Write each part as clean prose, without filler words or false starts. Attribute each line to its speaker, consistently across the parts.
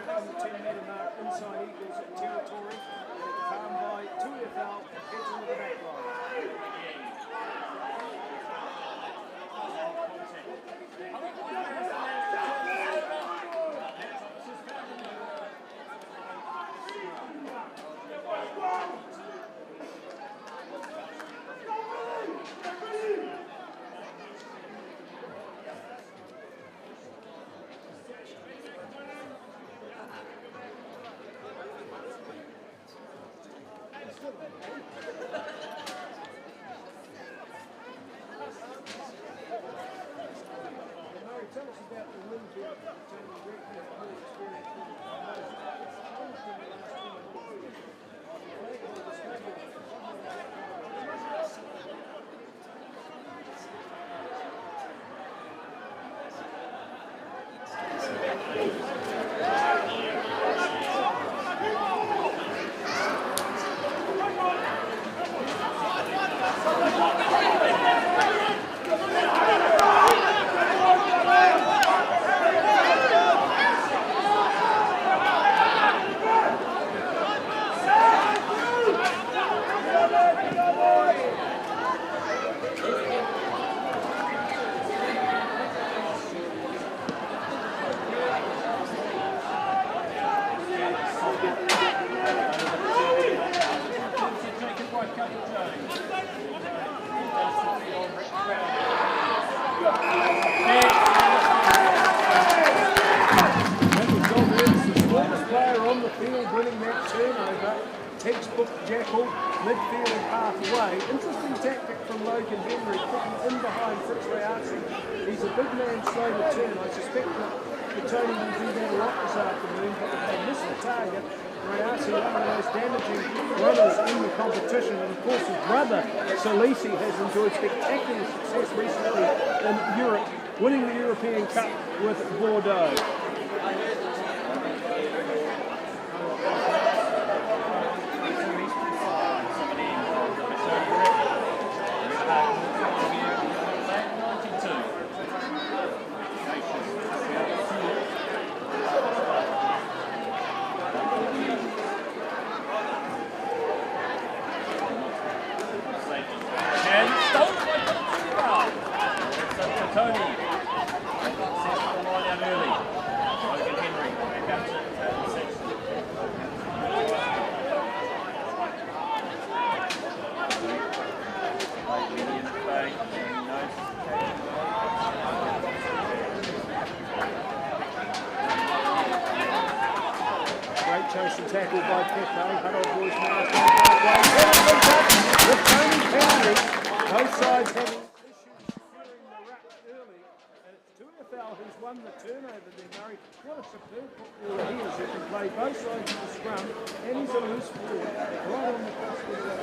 Speaker 1: on the 10-metre mark inside equals territory. Found by 2FL, gets into the back line. Tell us about the win here. Textbook Jackal, midfield and halfway. Interesting tactic from Logan Henry, putting in behind Fritz Rayasi. He's a big man, slow to turn. I suspect that Petone will do that a lot this afternoon, but if they miss the target, Rayasi, one of the most damaging runners in the competition, and of course his brother Salisi has enjoyed spectacular success recently in Europe, winning the European Cup with Bordeaux. Chase and tackle by Petone. Hutt boys now with Tony penalty. Both sides having issues securing the ruck early. And it's 2FL who's won the turnover there, Murray. What a superb footballer he is who can play both sides of the scrum, and he's a loose forward right on the cusp of the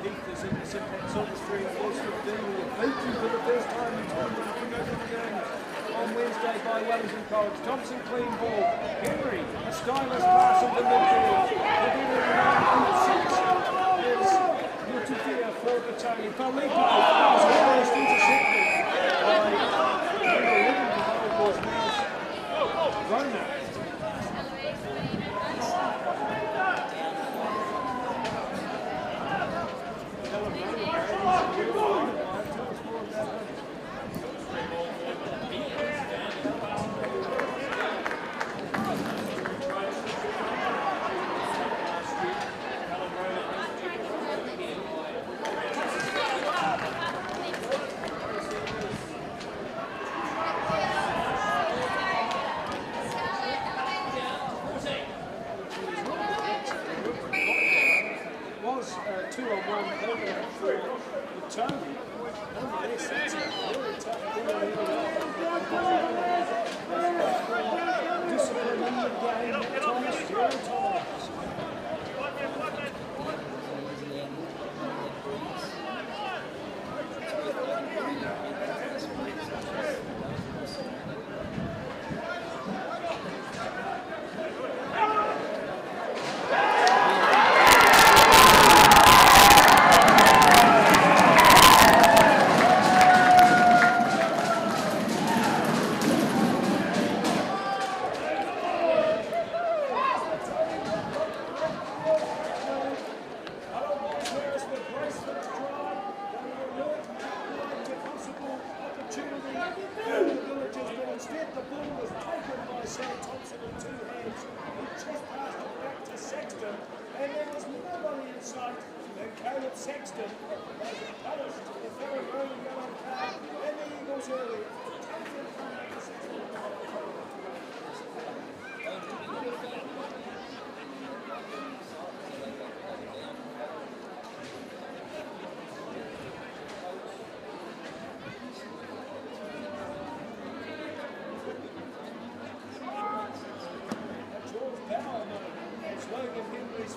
Speaker 1: Heath is in the St. Silver Street Force 15. Beaten for the first time in 20 games on Wednesday by Wellington College. Thompson clean ball. Henry, a stylish pass into midfield. Is Mutufia for Petone. Felipe was almost intercepted by number 11 of course now. Rona. the Villagers, but instead the ball was taken by Sam Thompson in two hands. He just passed it back to Sexton, and there was nobody in sight. And Caleb Sexton has punished the third round yellow card, and the Eagles early.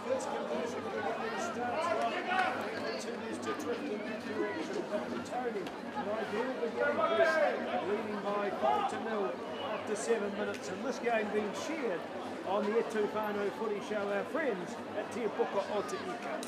Speaker 1: First conversion for the starts right and continues to drift in that direction. But Petone, an ideal beginning, leading by 5-0 after 7 minutes. And this game being shared on the Etufano Footy Show, our friends at Te Puka o Te Ika.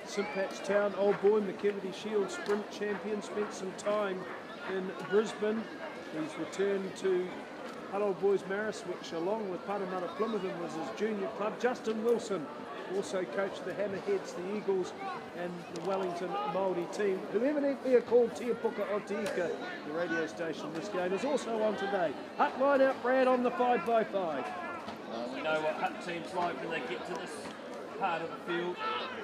Speaker 1: St Pat's Town, Old Boy, McKevity Shield Sprint Champion, spent some time in Brisbane. He's returned to Hutt Old Boys Marist, which along with Parramatta Plymouth was his junior club. Justin Wilson also coached the Hammerheads, the Eagles and the Wellington Māori team, who evidently are called Te Puka o Te Ika, the radio station. This game is also on today. Hutt line out Brad on the 5x5.
Speaker 2: We know what Hutt teams like when they get to this part of the field.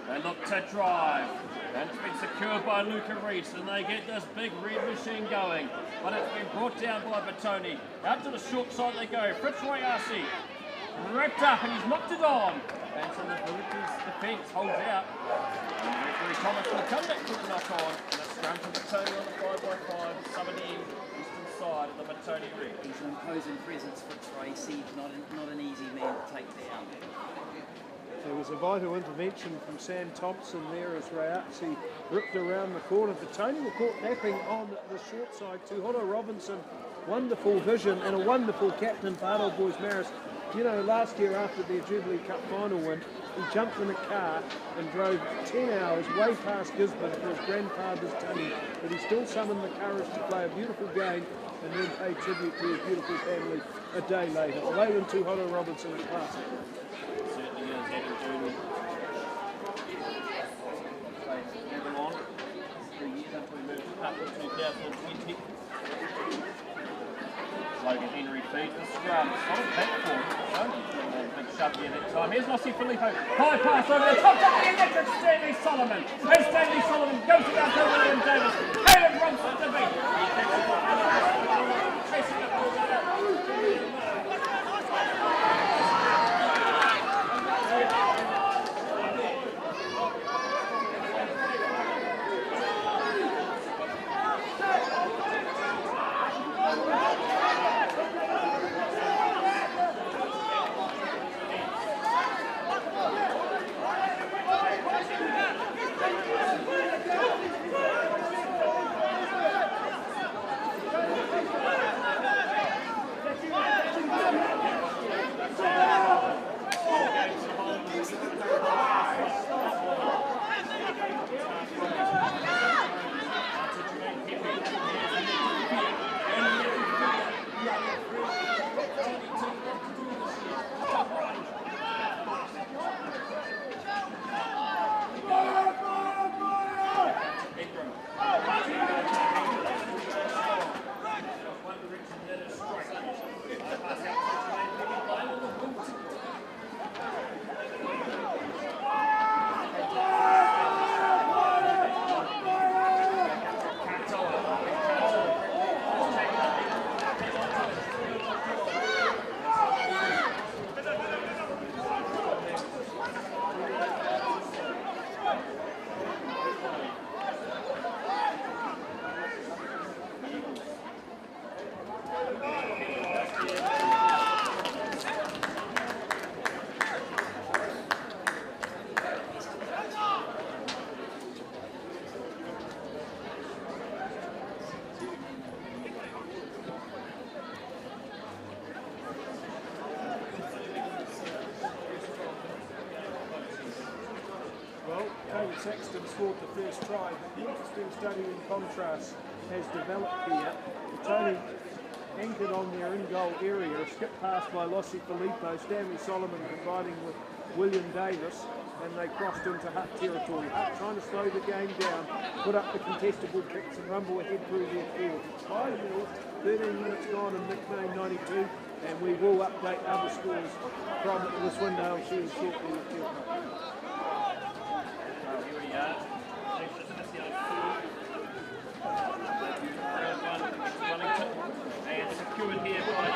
Speaker 2: They look to drive, and it's been secured by Luca Reese, and they get this big red machine going, but it's been brought down by Petone. Out to the short side they go. Fritz Royasi wrapped up, and he's knocked it on, and so the Villagers defence holds out. And referee Thomas will come back to the knock on, and it's scrum to Petone on the 5x5, summoning eastern side of the Petone red.
Speaker 3: He's an imposing presence for Tracy, not an easy man to take down.
Speaker 1: There was a vital intervention from Sam Thompson there as Rayatsi ripped around the corner. Petone were caught napping on the short side. Tuhono Robinson, wonderful vision and a wonderful captain for Hutt Old Boys Marist. You know, last year after their Jubilee Cup final win, he jumped in a car and drove 10 hours way past Gisborne for his grandfather's tummy, but he still summoned the courage to play a beautiful game and then pay tribute to his beautiful family a day later. Leyland Tuhono Robinson at classic.
Speaker 2: Certainly is, Adam Junior. Moving on, 3 years after we moved up in 2020. Logan Henry feeds the scrum. Solid platform. Big shove here that time. Here's Nossi Filippo. High pass over the top of the electric Stanley Solomon. And Stanley Solomon goes to down to William Davis. Caleb Robson to beat. Chasing the ball out.
Speaker 1: Saxton scored the first try, but the interesting study in contrast has developed here. Petone anchored on their in-goal area, a skip pass by Lossi Filippo, Stanley Solomon combining with William Davis, and they crossed into Hutt territory. Hutt trying to slow the game down, put up the contestable kicks and rumble ahead through their field. It's 5-0, 13 minutes gone in McBain 92, and we will update other scores from the Swindale Shield shortly with you.
Speaker 2: Here we are. And secured here by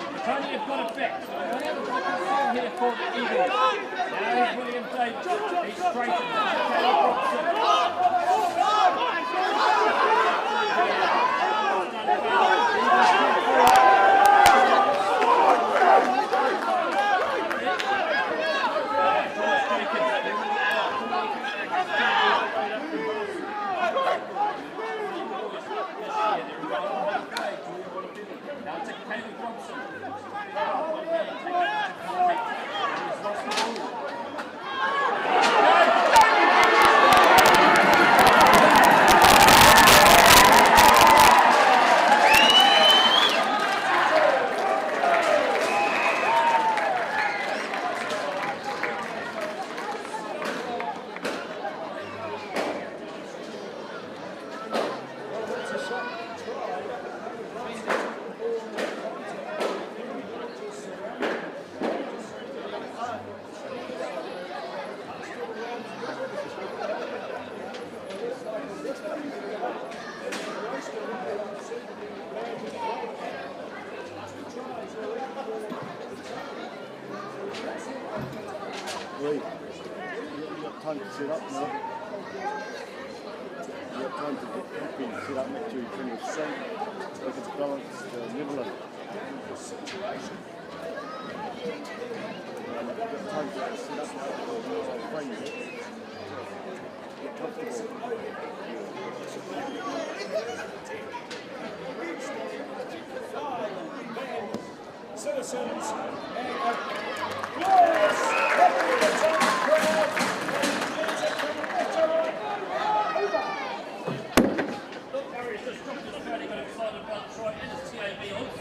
Speaker 2: Petone have got it back. So only have a block here for the Eagles. Now here's William Davis. He's straight to
Speaker 4: You've got time to set up now. You've got time to get happy and set up, make sure you turn your sink, look at the balance, level it. You've got time to set up now, frame it. Get comfortable.
Speaker 1: Citizens and a glorious happiness on the crowd.
Speaker 2: Look, Marist just dropped his crowd. He got excited about the try and his TAB odds.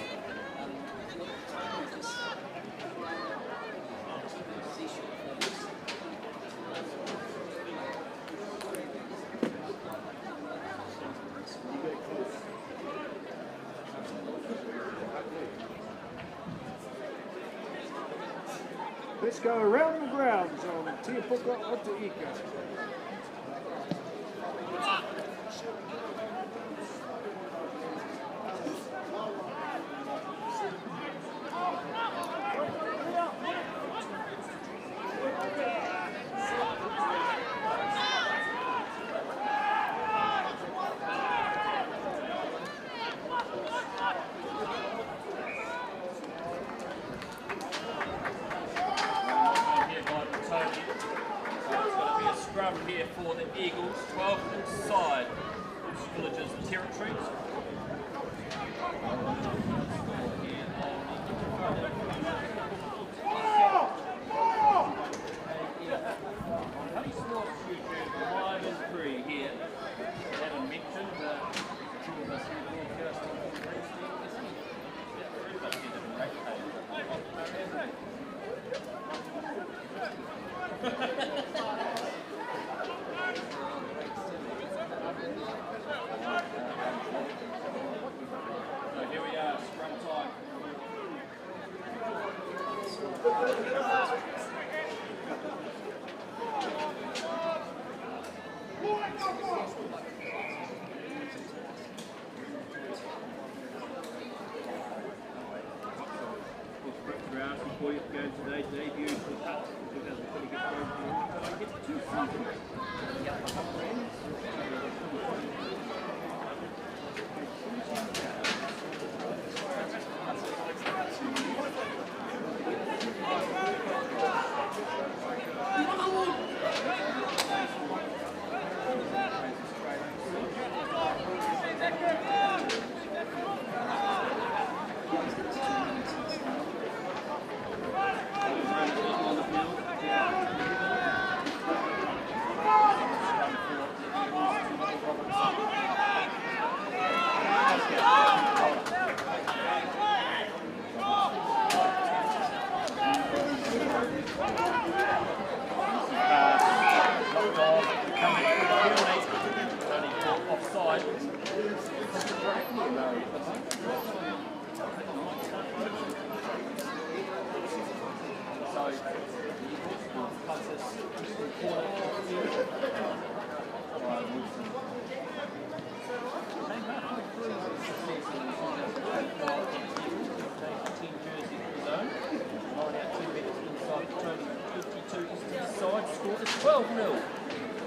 Speaker 1: Let's go around the grounds on Te Puka o Te Ika.
Speaker 2: Here for the Eagles, 12 inside Villages territories. Live and free here. I haven't mentioned two of us here broadcasting on So here we are, scrum time. Round before you go today, debut for Hutt. Because we're going to get going. I get 2 seasons. Score is 12-0.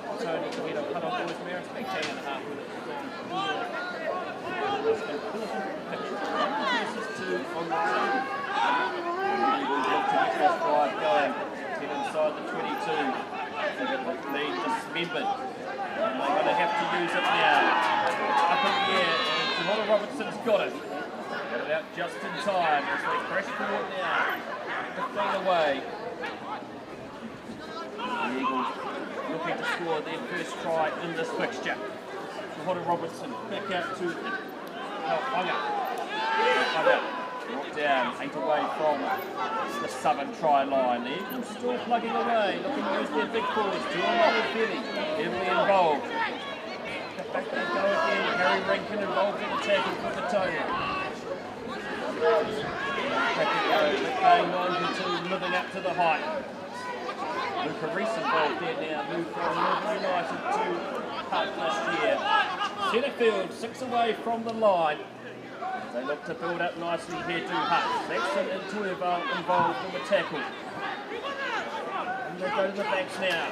Speaker 2: Petone to head of Hutt on boys Marist, 18.5 minutes. Versus 2 on the team. Eagles look to get this drive going. 10 inside the 22. Lead dismembered. And they're going to have to use it now. Up in the air, and Jamona Robertson's got it. Got it out just in time as they press forward now. 15 away. The Eagles looking to score their first try in this fixture. Jamona Robertson back out to Hunger. Knocked down, 8 away from the southern try line. The Eagles still plugging away, looking to use their big forwards. Tuamanu Fili heavily involved. Back they go again. Harry Rankin involved in attacking for Petone. Back they go. McBain 92 living up to the height. Luca Reese involved there now. Moved from Northern United to Hutt last year. Centre field 6 away from the line. They look to build up nicely here to Hutt. Saxon and Tueva involved in the tackle. And they go to the backs now.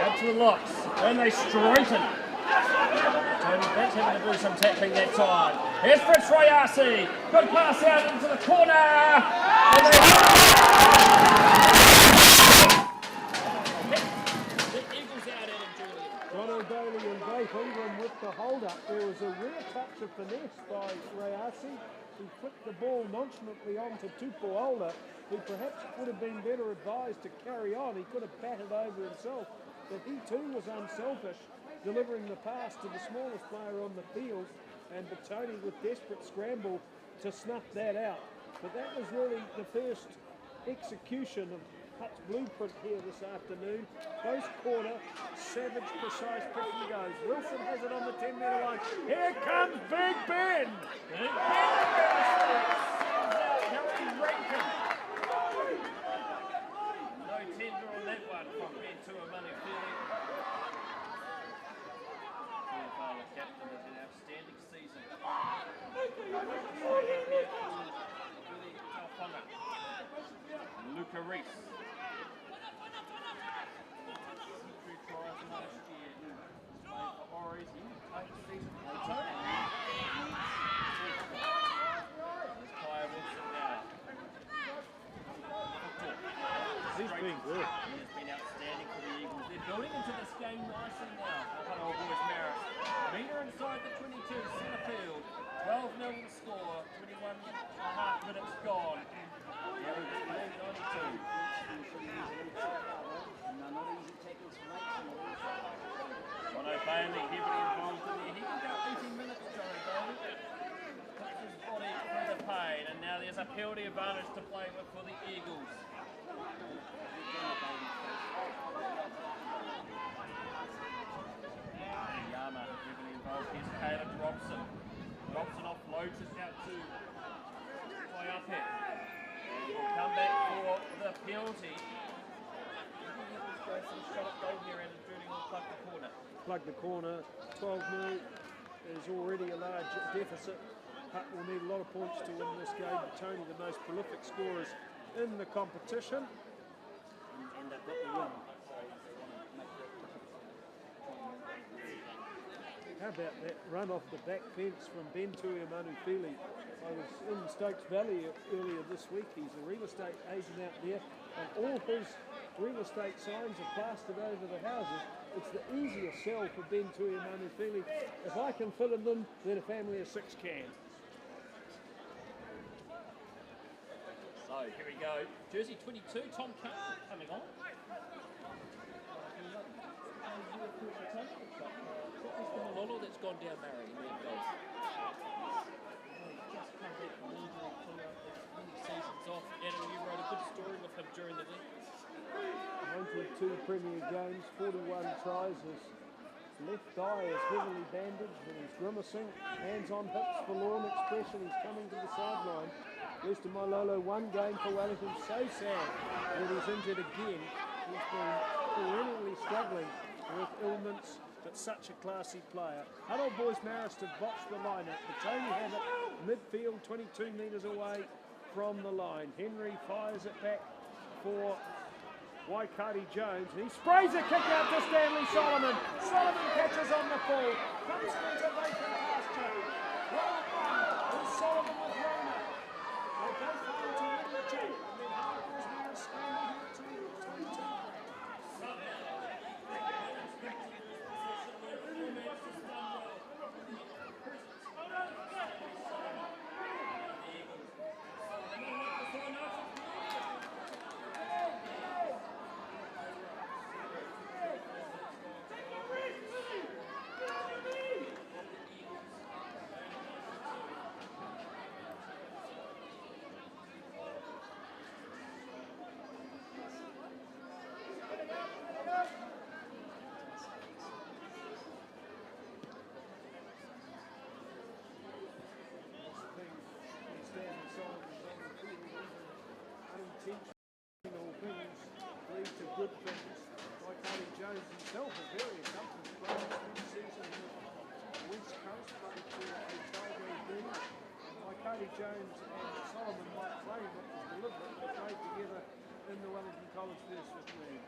Speaker 2: Out to the locks. And they straighten. Tony Betts having to do some tackling that time. Here's Fritz Rayasi. Good pass out into the corner. And the Eagles out at him, Julian.
Speaker 1: John O'Daly and Dave Ingram with the hold-up. There was a rare touch of finesse by Rayasi. He flicked the ball nonchalantly onto Tupuola, who perhaps would have been better advised to carry on. He could have batted over himself, but he too was unselfish, delivering the pass to the smallest player on the field, and Petone with desperate scramble to snuff that out. But that was really the first execution of Hutt's blueprint here this afternoon. Close quarter, savage, precise kicking goes. Wilson has it on the 10-metre line. Here comes Big Ben! Big Ben! Harry Rankin.
Speaker 2: No tender on that one from Ben Tuamanu Fili. The captain has an outstanding season. Luca Reese. Last year, played for Oris. He played the season for Petone. There's Kaya Wilson now.
Speaker 1: He's been good.
Speaker 2: He has been outstanding for the Eagles. They're building into this game nicely now. Hutt Old Boys Marist. Meter inside the 22, centre field. 12-0 the score. 21.5 minutes gone. Yeah, we've got 92. John O'Bailey heavily involved in there. He can go 18 minutes, John O'Bailey. Puts his body through the pain, and now there's a penalty advantage to play with for the Eagles. Yama heavily involved. Here's Caleb Robson. Robson offloads it out to play up here. We'll come back for the penalty. Shot at goal here and Judy will plug the corner.
Speaker 1: Plug the corner. 12-0 is already a large deficit. Hutt will need a lot of points to win this game. Petone, the most prolific scorers in the competition.
Speaker 3: And they've got the win. So they want to make that
Speaker 1: How about that run off the back fence from Ben Tuamanu Fili? I was in Stokes Valley earlier this week. He's a real estate agent out there, and all his real estate signs are plastered over the houses. It's the easiest sell for Ben Tuamanu Fili. If I can fit in them, then a family of 6 can.
Speaker 2: So here we go. Jersey 22, Tom Carter coming on. Malolo that's gone down married in that goal. Just come back from injury, season's off. Adam, you wrote a good story with him during the week.
Speaker 1: 92 Premier games, 41 tries, has left eye is heavily bandaged and he's grimacing. Hands on hips, forlorn expression. He's coming to the sideline. Lester Malolo, one game for Wellington. So sad that he's injured again. He's been perennially struggling with ailments, but such a classy player. Hutt Old Boys Marist have botched the lineup. Petone had it midfield, 22 metres away from the line. Henry fires it back for Waikari Jones. He sprays a kick out to Stanley Solomon. Solomon catches on the ball. Comes into vacant pasture. Well done. It's Solomon with Rona. They both home to win the team. And then Hutt Old Boys Marist scramble here to 22. Unintentional things lead to good things. Waikari Jones himself, a very accomplished player this season with West Coast, played for Otago Green. Waikari Jones and Solomon might claim it was deliberate. They played together in the Wellington College First Fifth League.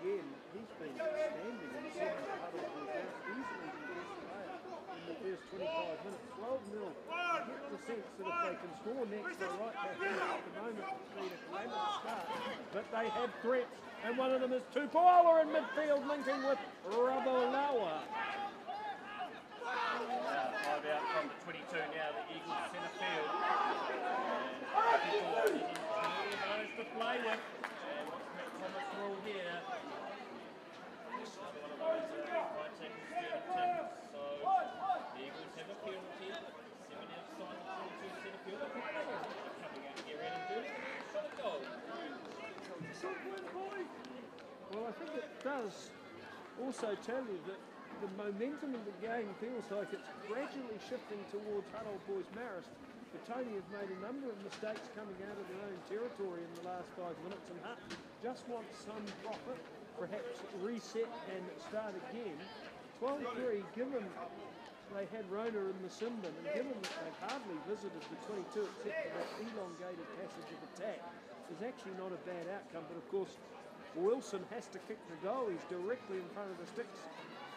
Speaker 1: Again, he's been outstanding in the second part of the game, easily the best player in the first 25 minutes. 12-0. I get the sense that if they can score next, they're right back in at the moment. It's been a calamitous start, but they have threats, and one of them is Tupuola in midfield, linking with Rabolawa.
Speaker 2: 5 out from the 22 now, the Eagles centre field. And people those to play with. And what's Thomas rule here? One of those right tackle student tackles. So the Eagles have a penalty. 7 outside the 22 centre field. Coming out here and doing a shot at goal.
Speaker 1: Well, I think it does also tell you that the momentum of the game feels like it's gradually shifting towards Hutt Old Boys Marist. Petone have made a number of mistakes coming out of their own territory in the last 5 minutes, and Hutt just wants some profit, perhaps reset and start again. 12-3, given they had Rona in the Simbin, and given that they've hardly visited the 22 except for that elongated passage of attack, is actually not a bad outcome. But of course, Wilson has to kick the goal. He's directly in front of the sticks,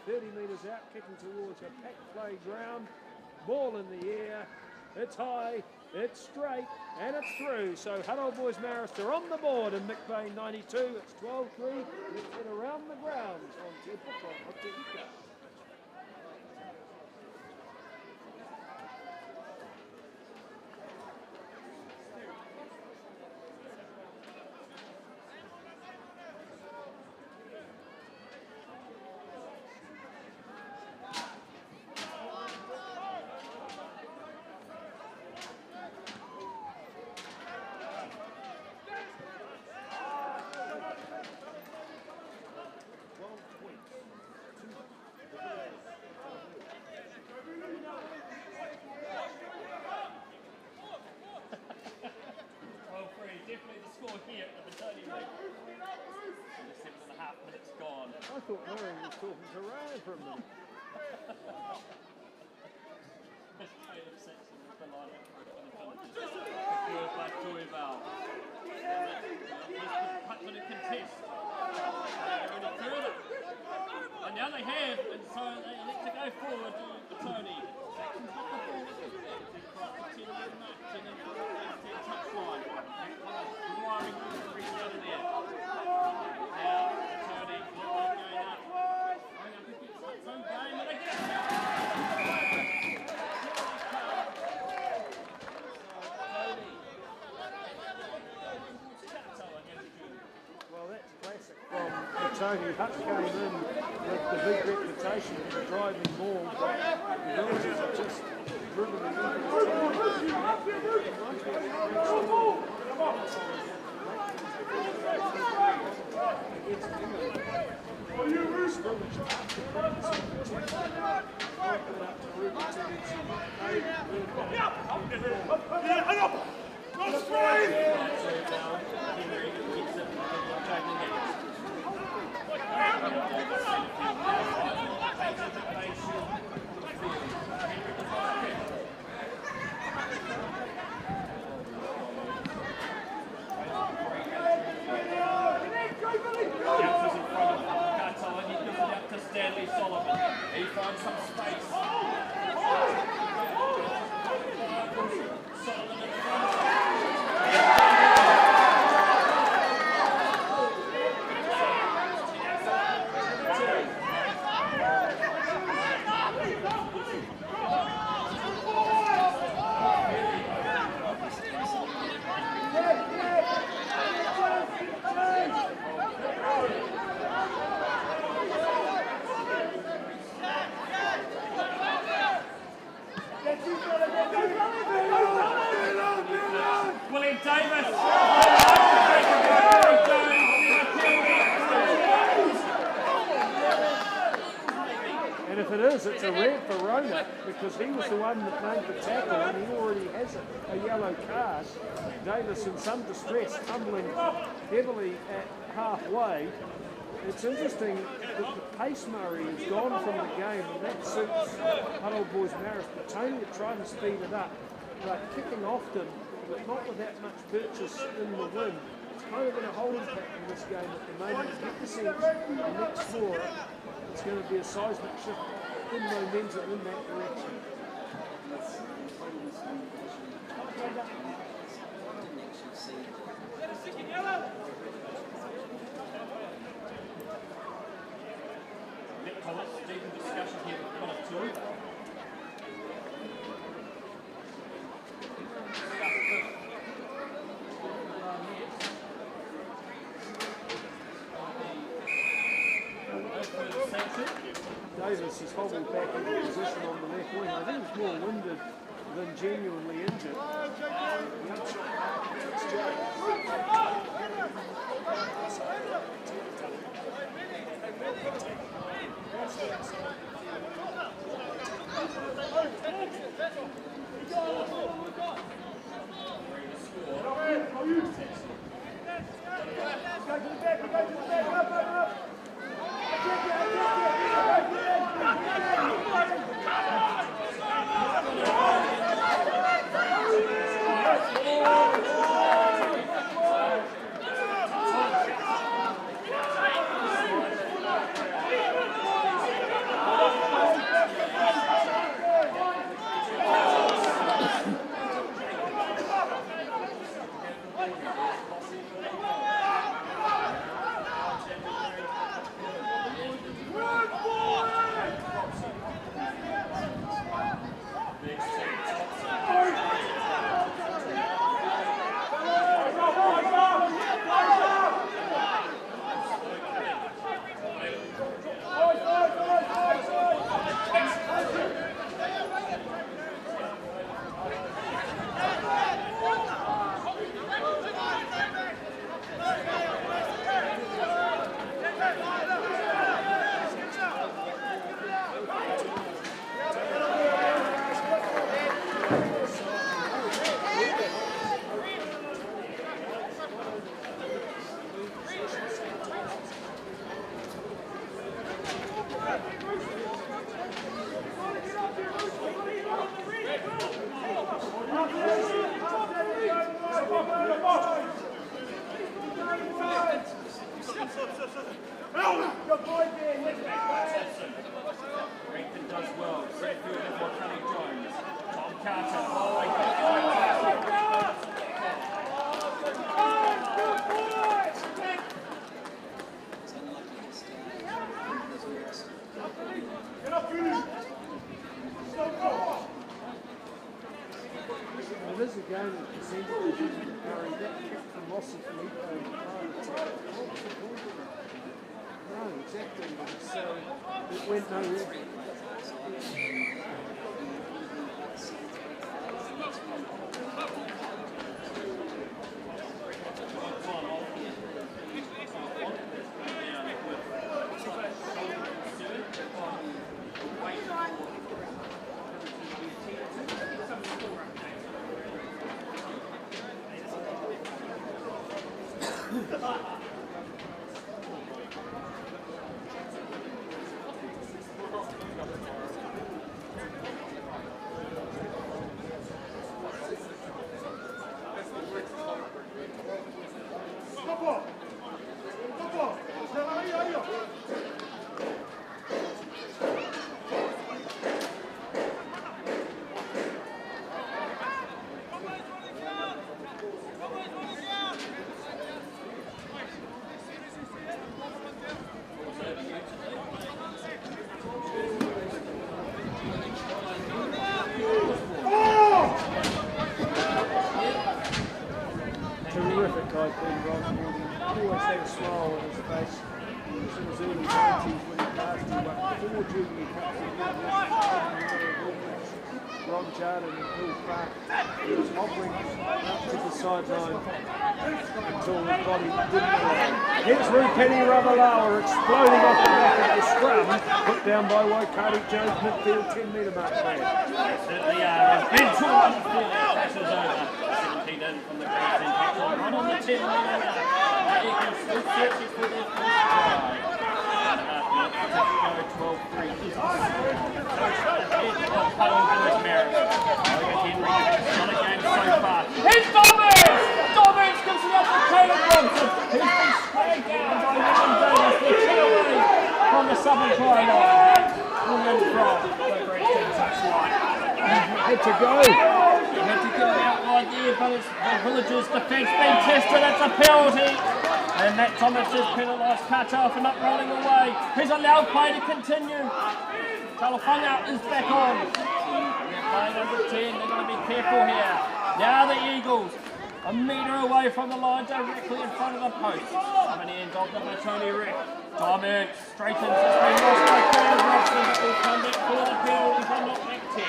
Speaker 1: 30 metres out, kicking towards a packed playground. Ball in the air. It's high, it's straight, and it's through. So Hutt Old Boys Marist are on the board in McBain 92. It's 12-3. Let's head around the grounds on Te Puka o Te Ika. I thought Murray was talking to Ryan for a minute.
Speaker 2: And now they have, and so they elect to go forward to Petone. Saxon's got the ball.
Speaker 1: Petone. Hutt came in with the big reputation for the driving ball, but the Villagers have just driven it
Speaker 2: He finds some space. William Davis.
Speaker 1: And if it is, it's a red for Rona because he was the one that made the tackle and he already has a yellow card. Davis in some distress, tumbling heavily at halfway. It's interesting that the pace Murray has gone from the game and that suits Hutt Old Boys Marist. Petone are trying to speed it up, but kicking often, but not with that much purchase in the win. It's kind of in a holding pattern in this game at the moment. You get the sense the next score, it's going to be a seismic shift in momentum in that direction.
Speaker 2: Deep discussion here with one of two.
Speaker 1: Davis is hobbled back into position on the left wing. I think he's more winded than genuinely injured.
Speaker 2: Rankin does well. Redfield and Wakani Jones. Tom Carter.
Speaker 1: It is a game of percentage. Harry, that kick from Rossi Filippo. No, expecting, so it went nowhere. Terrific guy, Ben Ross. He always had a smile on his face. He was in his early 90s when he passed. He won 4 Jubilee Cups. Ron Jordan and Bill Clark. He was hobbling up to the sideline until his body didn't allow. Here's Rupeni Ravalawa exploding off the back of the scrum, put down by Waikari Jones, midfield 10-metre mark there.
Speaker 2: Certainly are. Been too much passes over. 17 in from the Great Petone. Right on the 10-metre mark. The Eagles still searching for their first try. 12-3. He's Dobbins comes up with Caleb Robson. He's been sprayed down by William Davis. They're 2 away from the southern try line. William from the Great touchline.
Speaker 1: Had to go.
Speaker 2: He had to go out wide there, but it's the Villagers' defence being tested. It's a penalty. And Matt Thomas is penalised, cut off and not rolling away. He's allowed play to continue. Talafunga is back on. They're playing under 10, they're going to be careful here. Now the Eagles, a metre away from the line, directly in front of the post. Coming in, of the Petone wreck. Diamond straightens, it's been lost by Caleb Robson, but will come back for the penalty from knockback 10.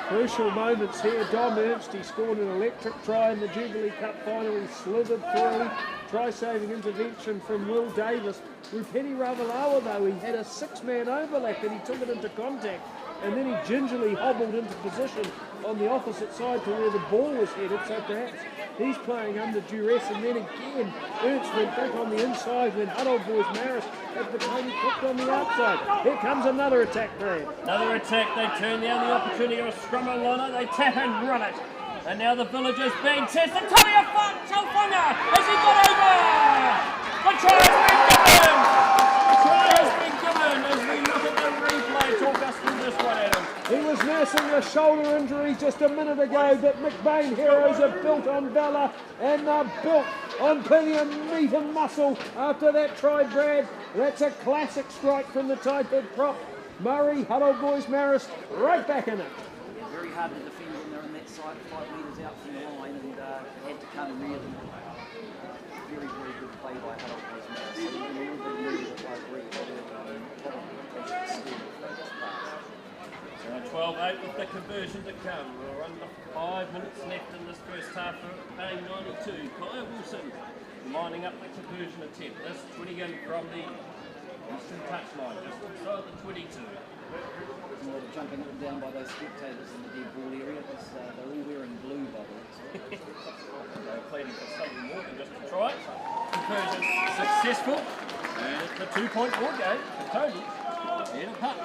Speaker 1: Crucial moments here. Dom Ernst, he scored an electric try in the Jubilee Cup final. He slithered through. Try-saving intervention from Will Davis. Rupeni Ravalawa, though, he had a 6-man overlap and he took it into contact. And then he gingerly hobbled into position on the opposite side to where the ball was headed. So perhaps he's playing under duress. And then again, Ernst went back on the inside when Hutt boys Marist had Petone cooked on the outside. Here comes another attack there.
Speaker 2: Another attack, they turn down the opportunity of a scrum and liner, they tap and run it. And now the Villagers being tested. Talafunga, has he got over? The try has been given. As we look at the replay, talk us through this one, Adam.
Speaker 1: He was nursing a shoulder injury just a minute ago, but McBain heroes are built on valour and are built on plenty of meat and muscle after that try, Brad. That's a classic strike from the type of prop. Murray, Hutt boys Marist, right back in it.
Speaker 3: Yeah, very hard to defend when they're on that side, 5 metres out from the line, and had to come really. Very, very good play by Hutt boys Marist. So a little bit needed by Bree,
Speaker 2: So 12-8 with the conversion to come. We're under 5 minutes left in this first half for paying 92. Kyle Wilson lining up the conversion attempt. This 20 in from the eastern touchline, just inside the 22.
Speaker 3: There's a lot of jumping up and down by those spectators in the dead ball area because they're all wearing blue bubbles.
Speaker 2: They're pleading for something more than just a try. Conversion successful. And it's a 2-point ball game for Tony and Hutt.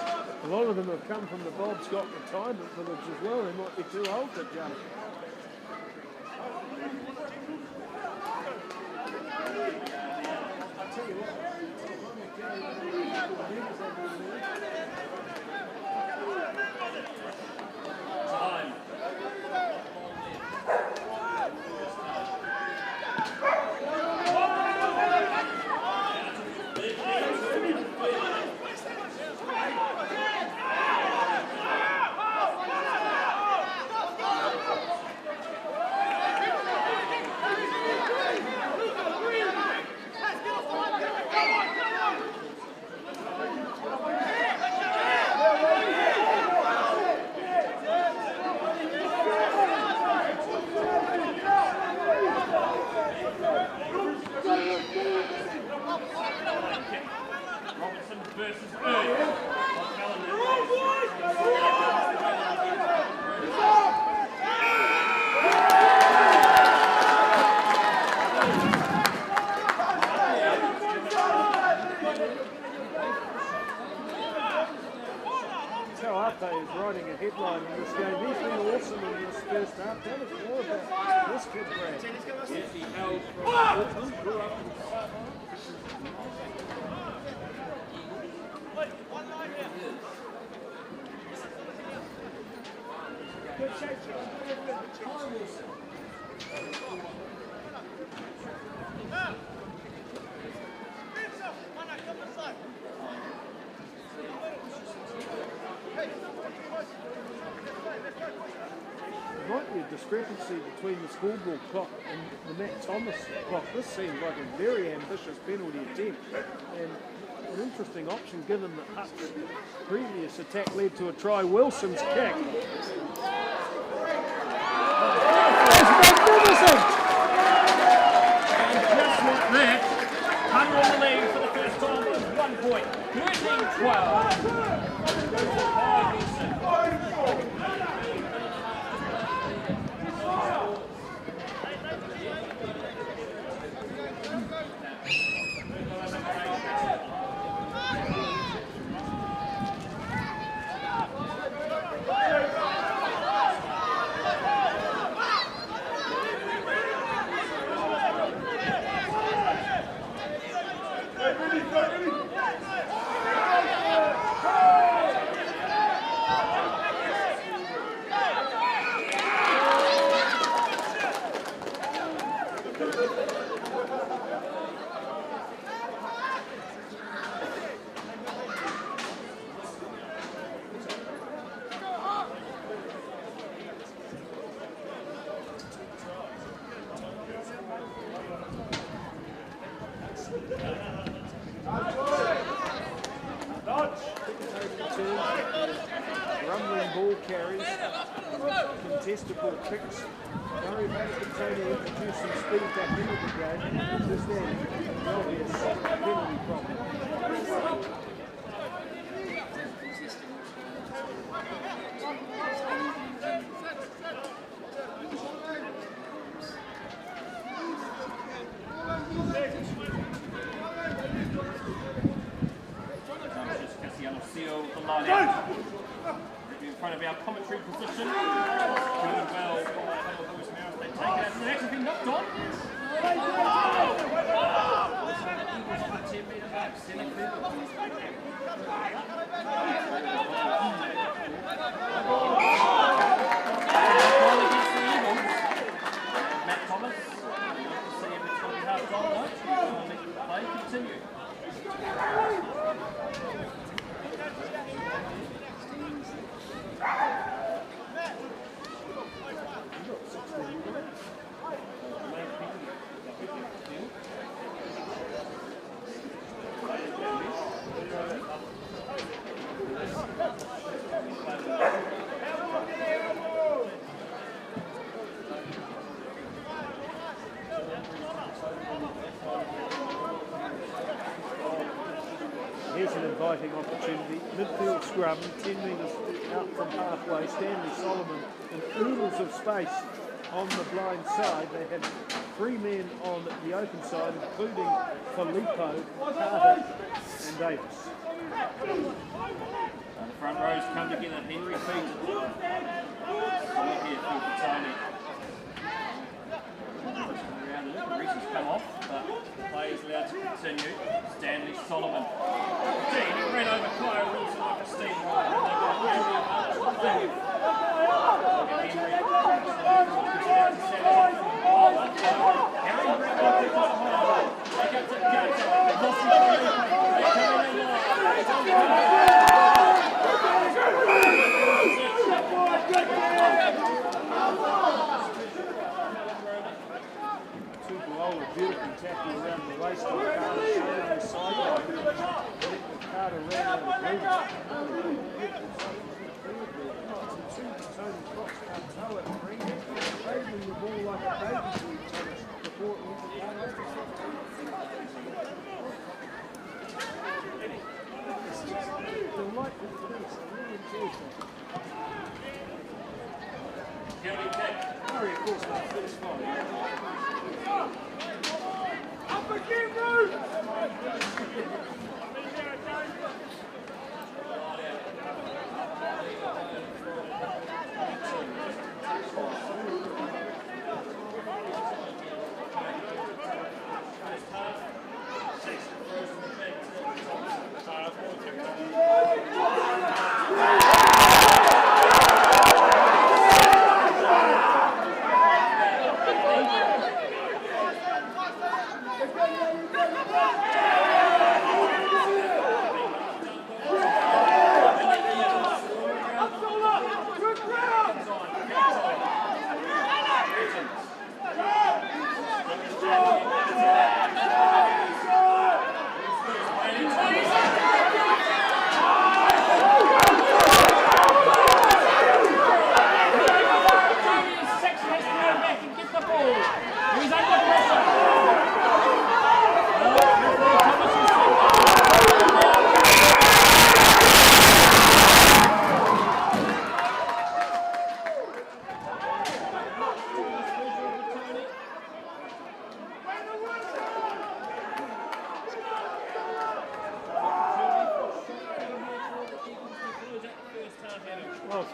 Speaker 1: A lot of them have come from the Bob Scott retirement village as well. They might be too old to jump. I'll tell you what.
Speaker 2: Time.
Speaker 1: line in this game. He's been awesome in this first half. Tell us more about this kid, Brad.
Speaker 2: Yes, he held from
Speaker 1: Auckland, grew up in Good shape, There might be a discrepancy between the scoreboard clock and the Matt Thomas clock. This seemed like a very ambitious penalty attempt and an interesting option given that Hutt's previous attack led to a try. Wilson's kick. That's magnificent!
Speaker 2: And just like that, Hutt on the lead for the first time with 1 point. 13-12.
Speaker 1: Rumbling ball carries, contested ball kicks. Don't worry about Petone introduce some speed back into the game. Understand the obvious penalty problem.
Speaker 2: Seal the line out. In front of our commentary position. Doing well by Marist. They take it out. They've actually been knocked on. Matt Thomas. You want to see if it's going to be half time, right? Let the play continue.
Speaker 1: Here's an inviting opportunity. Midfield scrum, 10 metres out from halfway. Stanley Solomon in oodles of space on the blind side. They have 3 men on the open side, including Filippo, Carter and Davis.
Speaker 2: The front rows come together. Henry Petone. Here for Petone. Marist has come off, but the play is allowed to continue. Stanley Solomon. Gee, he ran over Kyle Wilson like a steamroller.
Speaker 1: Beautiful tackle around the waist of Carter, showing the sideline. Carter ran out of room. Tony Fox got toe at three, favoring the ball like a baby to each other before it went to Carter. Delightful for this, I really enjoyed that. Harry, of course, was the first one. Up again, Ruth!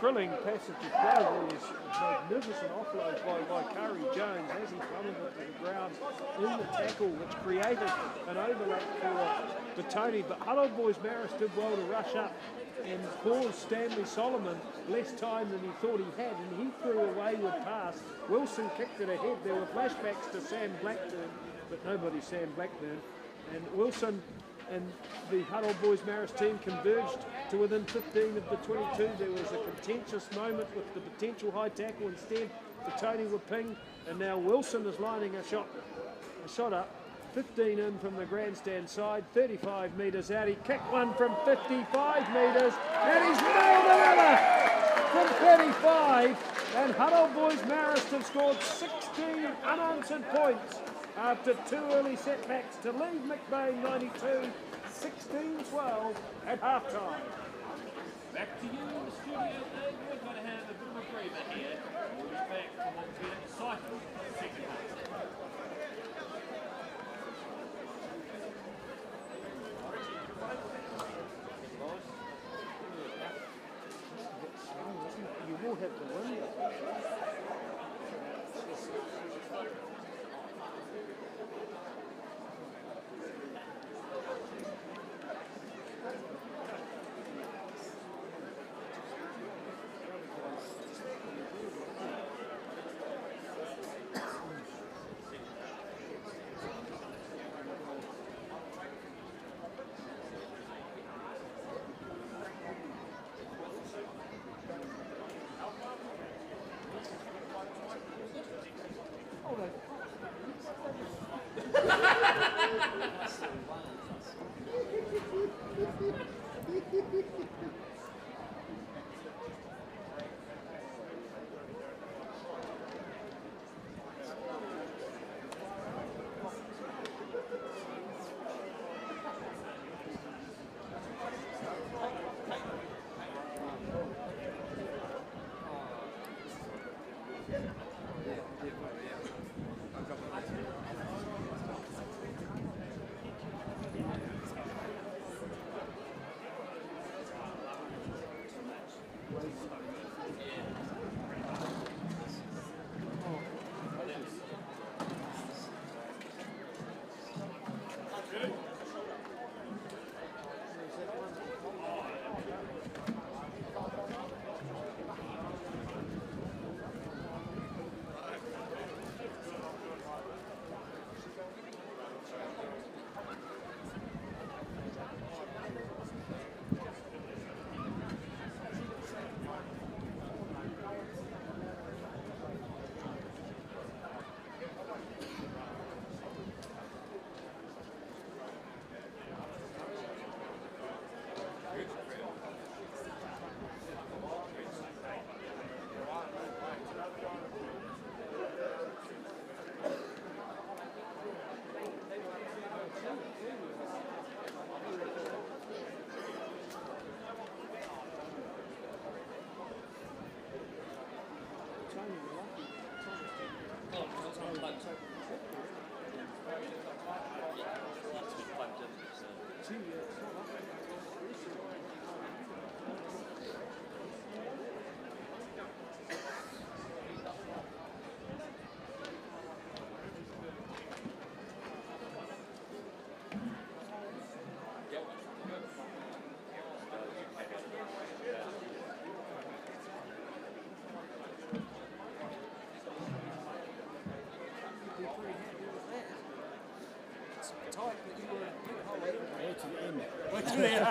Speaker 1: thrilling passage of play. There's a magnificent offload by Curry Jones as he plummeted to the ground in the tackle, which created an overlap for Petone. But Hutt boys Marist did well to rush up and caused Stanley Solomon less time than he thought he had, and he threw a wayward pass. Wilson kicked it ahead. There were flashbacks to Sam Blackburn, but nobody Sam Blackburn. And Wilson and the Hutt boys Marist team converged to within 15 of the 22. There was a contentious moment with the potential high tackle. Instead, Petone were pinged, and now Wilson is lining a shot up. 15 in from the grandstand side, 35 metres out. He kicked one from 55 metres, and he's nailed another from 35. And Hutt boys Marist have scored 16 unanswered points after 2 early setbacks to leave McBain 92, 16-12 at half-time.
Speaker 2: Back to you in the studio, Dave. We're going to have a bit of a breather here. We'll be back for what's been an exciting second half.
Speaker 1: You will have to win.
Speaker 3: Tight, but you were a big hole anyway.
Speaker 4: Way to the end.
Speaker 3: Way to the end.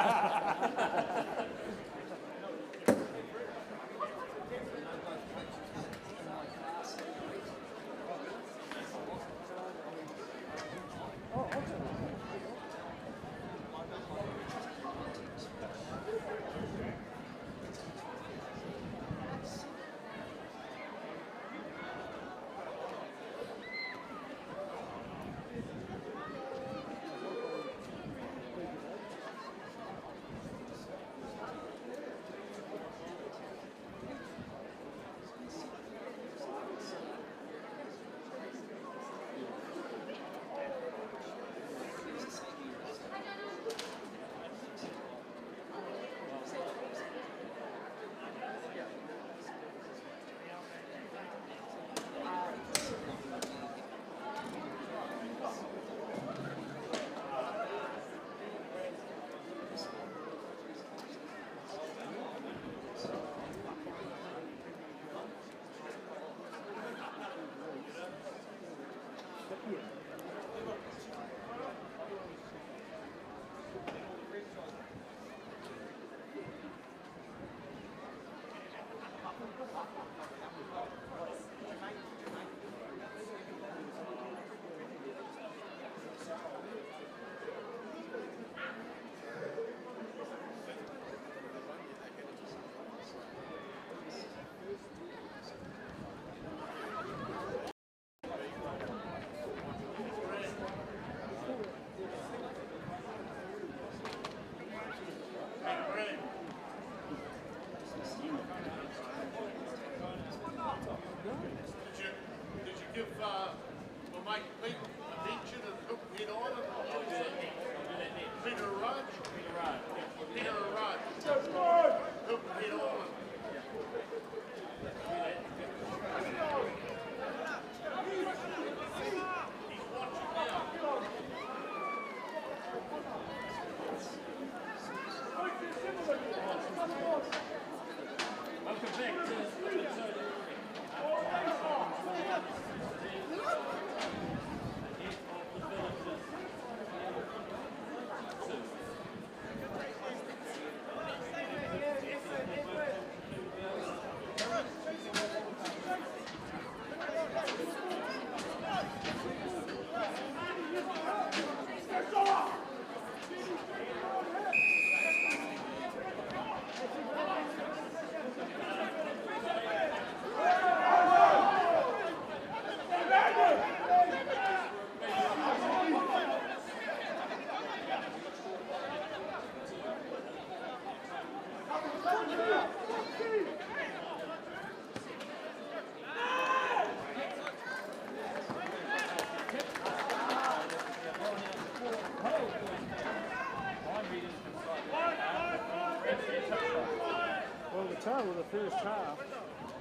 Speaker 1: star of the first half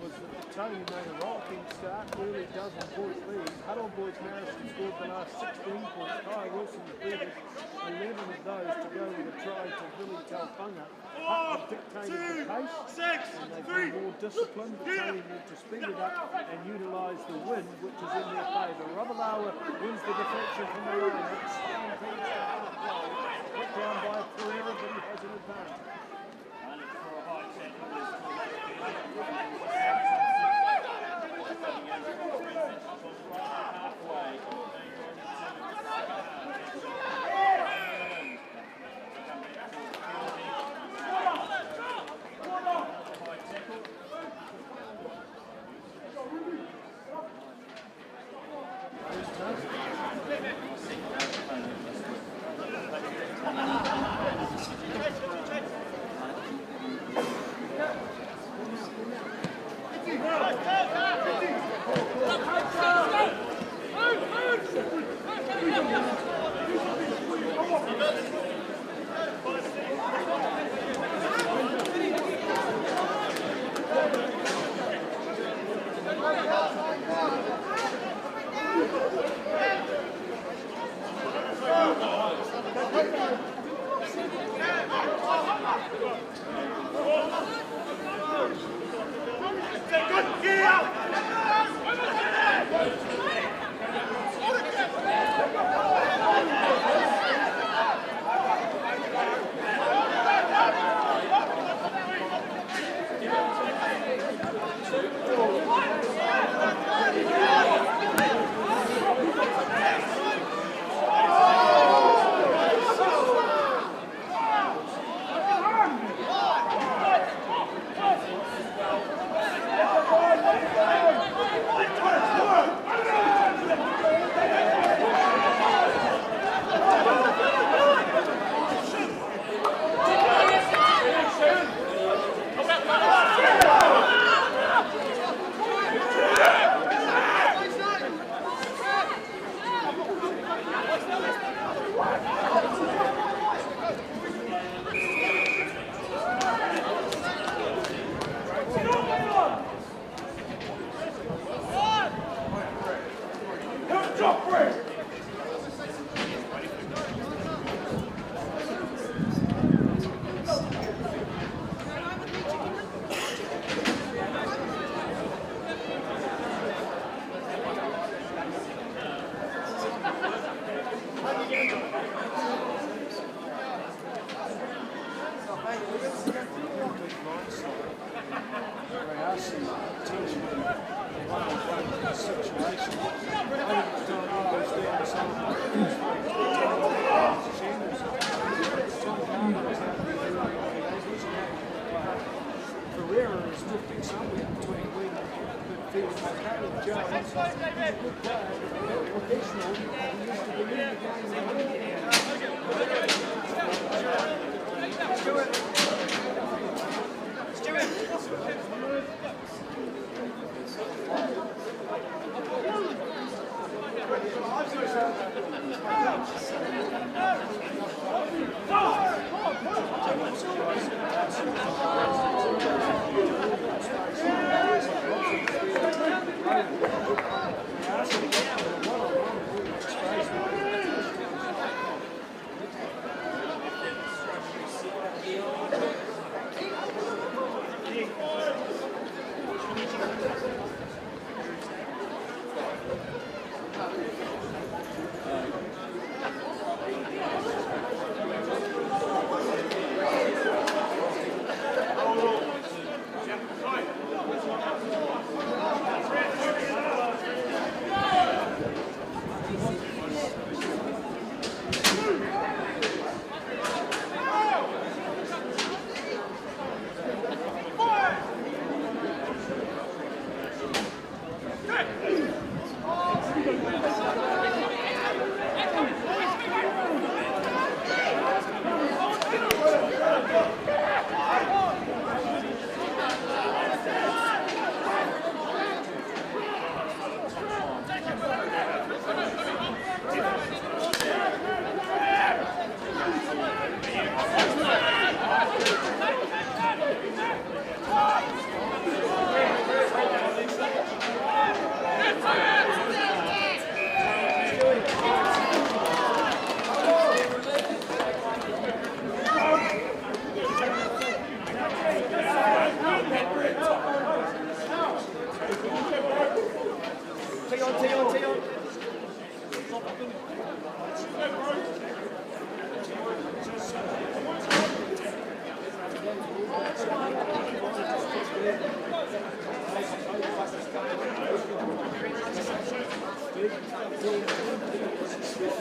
Speaker 1: was that Petone made a rollicking start, early dozen-point lead. Hutt boys Marist scored the last 16 points. Kai Wilson included 11 of those to go with a try to Billy Talfunga. Hutt have dictated the pace, and they've been more disciplined. Petone need to speed it up and utilise the wind, which is in their favour. Rubbelawa wins the deflection from the line. It's 17 to half goal. Put down by Pereira, but he has an advantage.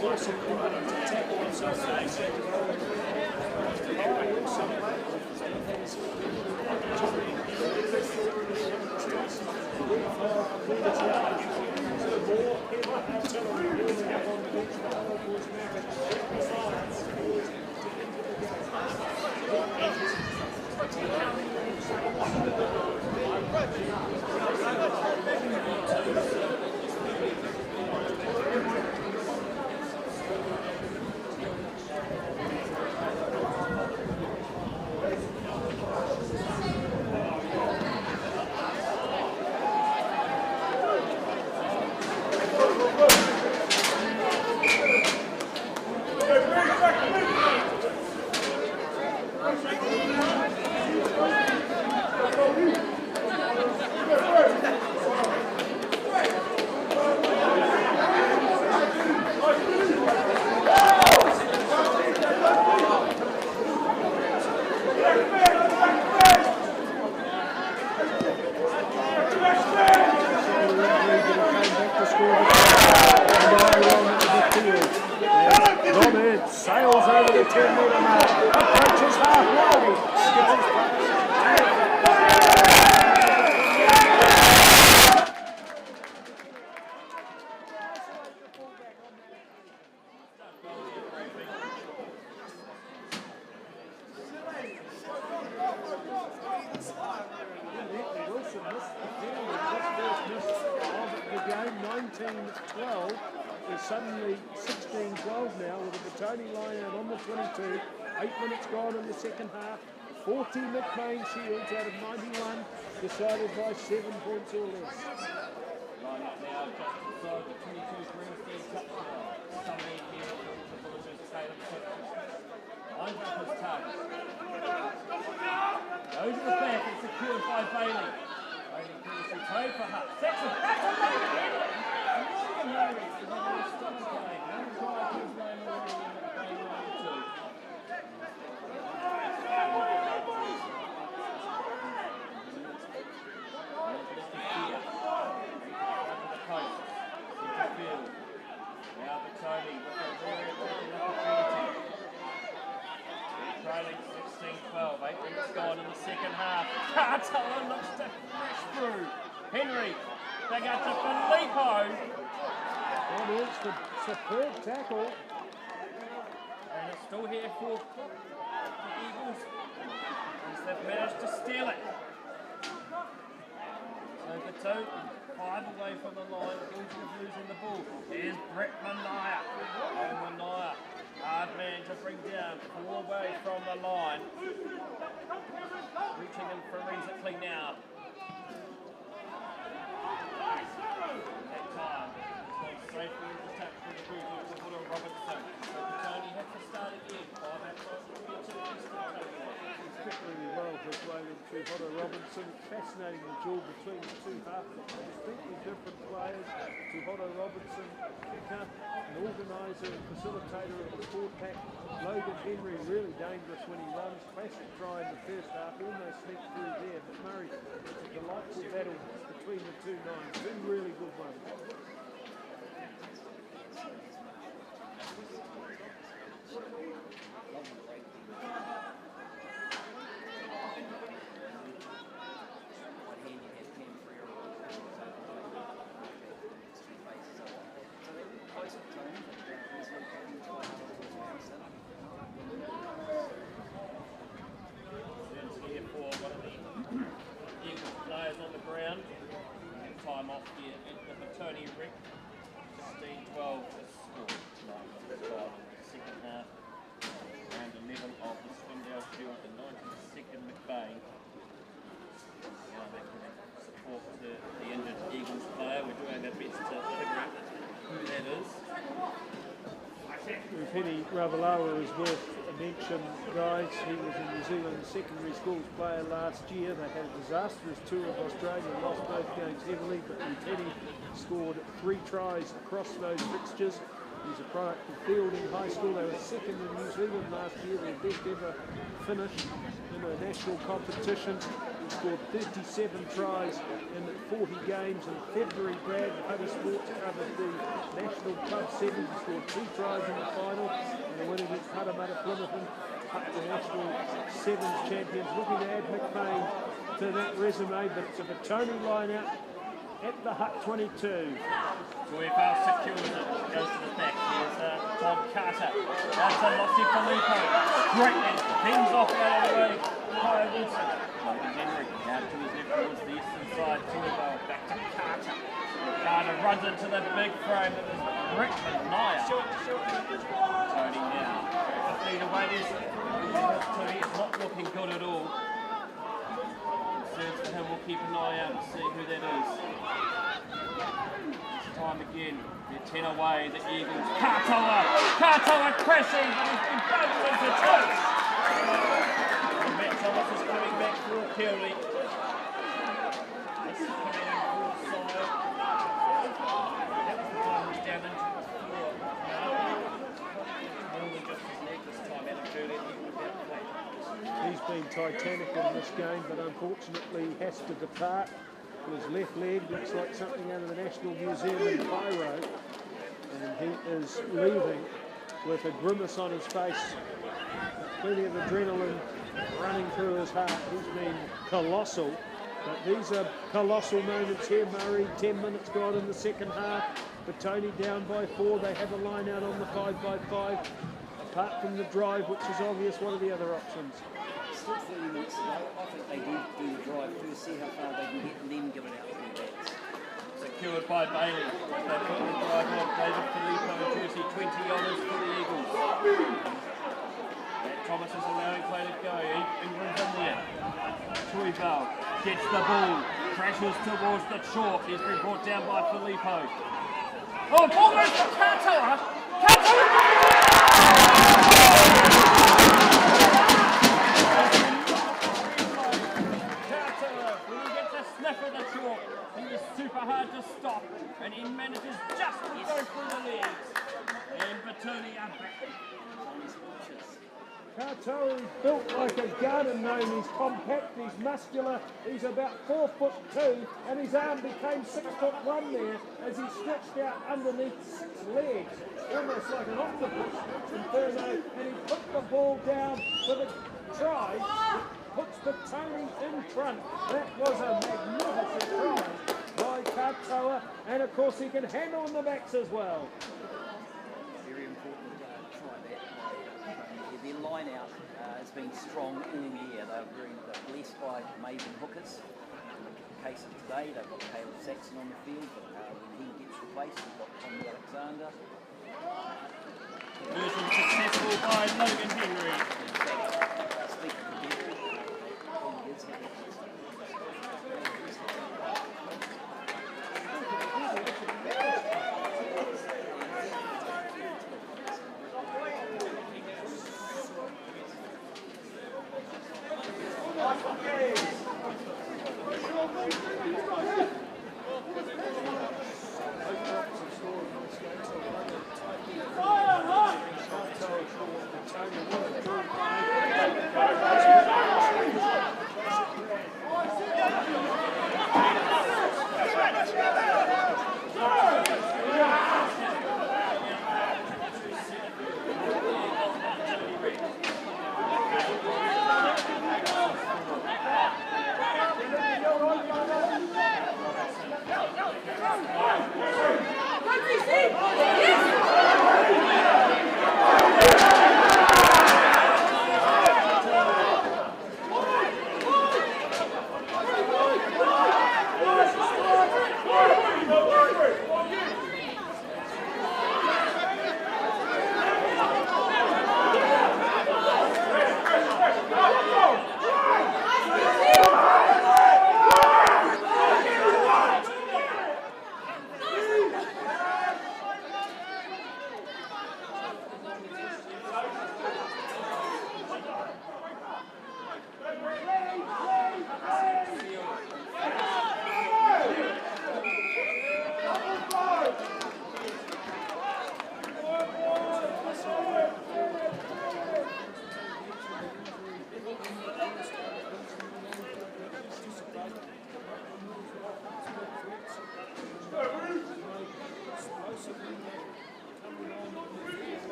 Speaker 1: forcing everybody to tackle himself. Sails over the 10-metre mark, approaches halfway, skips his Wilson missed the penalty, his first miss of the game, 19-12. Is suddenly 16-12 now with a Petone line out on the 22. 8 minutes gone in the second half. 40 McBain shields out of 91, decided by 7 points or less.
Speaker 2: Line up now just inside the 22 Greenstein touchdown. Coming in here for the Bulldogs, Taylor Cook. Lines up his target. Goes to the back and secured by Bailey. Bailey previously played for Hutt. Sexton, that's a big hit! Marist is on the stop play. One drive his name already in the game line two. Now Petone with a very important opportunity. Trailing 16-12, 8 minutes gone in the second half. Petone looks to crash through. Henry, back out to Filippo.
Speaker 1: That is the superb tackle.
Speaker 2: And it's still here for the Eagles. As they've managed to steal it. So Petone 5 away from the line, guilty of losing the ball. Here's Brett Mania. And Mania, hard man to bring down, 4 away from the line. Reaching him forensically now. That time, safely into touch with the Bulldogs to Hutt Robertson. So Petone has to start again. 5 outside 3-2.
Speaker 1: Particularly well persuaded to Hutt Robertson. Fascinating the duel between the two halfbacks. Distinctly different players to Hutt Robertson, kicker, an organiser and facilitator of the sport pack. Logan Henry really dangerous when he runs. Classic try in the first half, almost sneaked through there. But Murray, it's a delightful battle between the two nines. Two really good ones.
Speaker 2: Time off here at the Petone Rick. 16-12 is scored. 9 minutes gone in the second half. Round 11 of the Swindale Shield, the 92nd McBain. Now they're giving support to the injured Eagles player. We're doing our best to figure out who that is.
Speaker 1: Penny Ravalawa is worth a mention, guys. He was a New Zealand secondary schools player last year. They had a disastrous tour of Australia, lost both games heavily, but Penny scored 3 tries across those fixtures. He's a product of Fielding High School. They were second in New Zealand last year, their best ever finish in a national competition. He scored 37 tries in 40 games in February. Brad Hutt Sports covered the National Club Sevens. He scored 2 tries in the final and a win against Parramatta Plymouth. Hutt, the National Sevens champions, looking to add McBain to that resume, but it's a Petone line out at the Hutt 22.
Speaker 2: Swindale secures it, goes to the back. Here's Bob Carter. That's a Lossie Filippo. Great man, pings off out of the way. Kyle Wilson. Logan Henry down to his left towards the eastern side. Swindale back to Carter. Carter runs into the big frame. It was Rickman Naya. Tony now. 15 away. Tony is not looking good at all. Concerns for him, we'll keep an eye out and see who that is. This time again, they're 10 away, the Eagles. Katoa crashing, but he's been bundled into touch. Matt Thomas is coming back for a penalty. This is coming in full side. That was the time he was down into the floor. More than just his leg this time, Adam Julian, he would have played.
Speaker 1: He's been titanic in this game, but unfortunately has to depart. His left leg looks like something out of the National Museum in Cairo, and he is leaving with a grimace on his face, plenty of adrenaline running through his heart. He's been colossal, but these are colossal moments here. Murray, 10 minutes gone in the second half. Petone down by 4. They have a line out on the 5x5. Apart from the drive, which is obvious, what are the other options?
Speaker 3: Still 30 minutes to go. I think they do the drive first, see how far they can get, and then give it out to the backs.
Speaker 2: Secured by Bailey. They put the drive on. David Filippo, jersey 20 honours for the Eagles. Matt Thomas is allowing play to go. Ingram's in there. Swindale gets the ball. Crashes towards the chalk. He's been brought down by Filippo. Oh, ball goes to Katoa. He is super hard to stop, and he manages just to go through the legs. And Petone are back on his haunches.
Speaker 1: Katoa is built like a garden gnome. He's compact, he's muscular, he's about 4'2", and his arm became 6'1" there as he stretched out underneath 6 legs, almost like an octopus inferno, and he put the ball down for the try. Puts Petone in front. That was a magnificent try by Katoa, and of course he can hang on the backs as well.
Speaker 3: Very important try that. Their line out has been strong all year. They're blessed by amazing hookers. In the case of today, they've got Caleb Saxon on the field, but when he gets replaced, we've got Tommy Alexander.
Speaker 2: Conversion successful by Logan Henry.
Speaker 3: Speaking of Henry,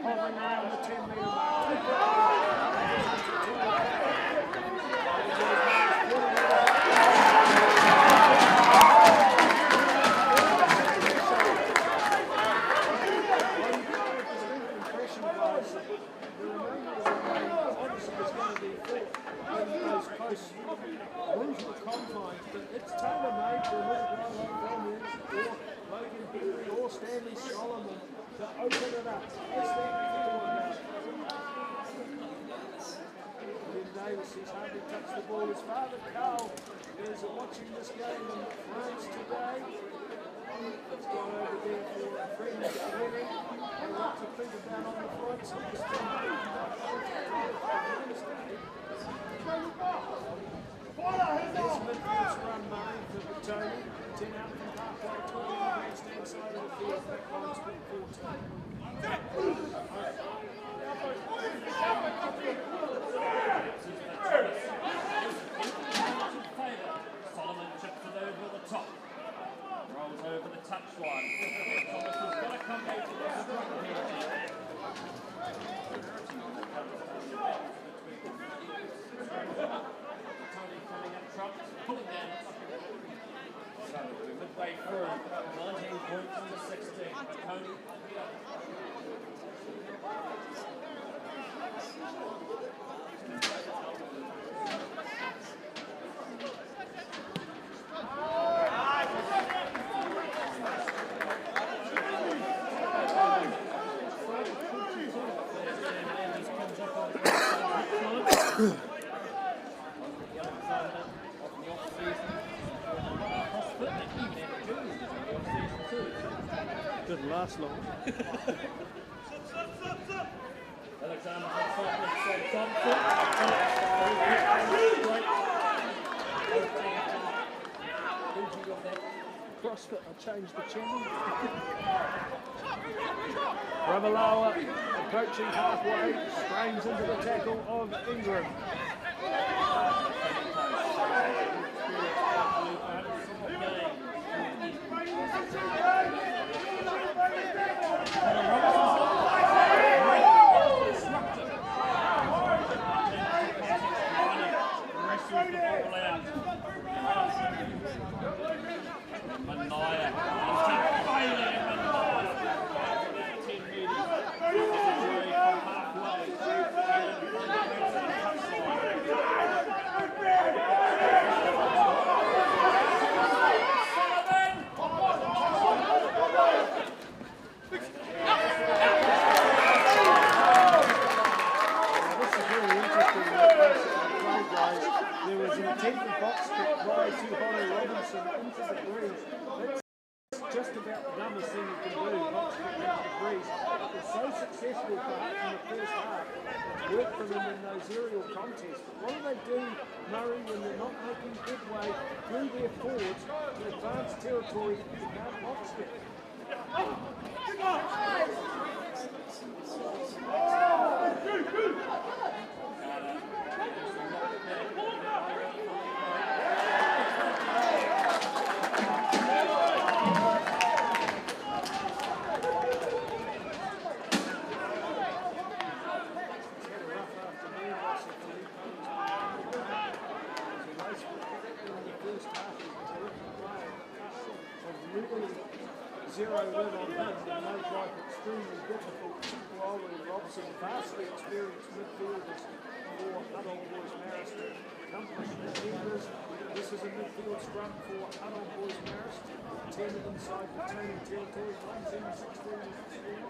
Speaker 1: Hovering around the 10-metre mark. Brutal confines, but it's tailor-made for a little guy like Daniels or Logan Henry or Stanley Solomon to open it up. Yes, William Davis, he's hardly touched the ball. His father, Carl, is watching this game in France today. He's gone over there for a friend wedding. And what to think about on the flight side. There's midfield scrum Murray for Petone. 10 out from halfway, 20 on the right-hand side of the field. Back line split 14.
Speaker 2: Solomon chips it over the top. Rolls over the touchline. Thomas has got to come back to the scrum here. Tony coming up front, pulling down. So we're midway through, 19 points from the 16. Tony.
Speaker 1: Didn't last long.
Speaker 2: Alexander
Speaker 1: CrossFit, I changed the channel. Ravalawa approaching halfway, strains into the tackle of Ingram. There was an attempted box kick by Tuhone Robinson into the breeze. That's just about the dumbest thing you can do, box kick into the breeze. It was so successful for Hutt in the first half. It's worked for them in those aerial contests. But what do they do, Murray, when they're not making headway through their forwards to advanced territory you can't box kick? Zeroed in on him and made life extremely difficult to Crowley and Robson, vastly experienced midfielders for Hutt Boys Marist. Company defenders. This is a midfield scrum for Hutt Boys Marist. 10 inside the Petone territory, 1 10, 16, 16.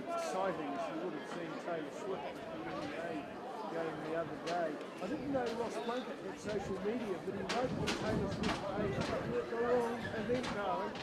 Speaker 1: exciting as you would have seen Taylor Swift at the NBA game the other day. I didn't know Ross Plunkett had social media, but he wrote on Taylor Swift page, "Go wrong, event darling."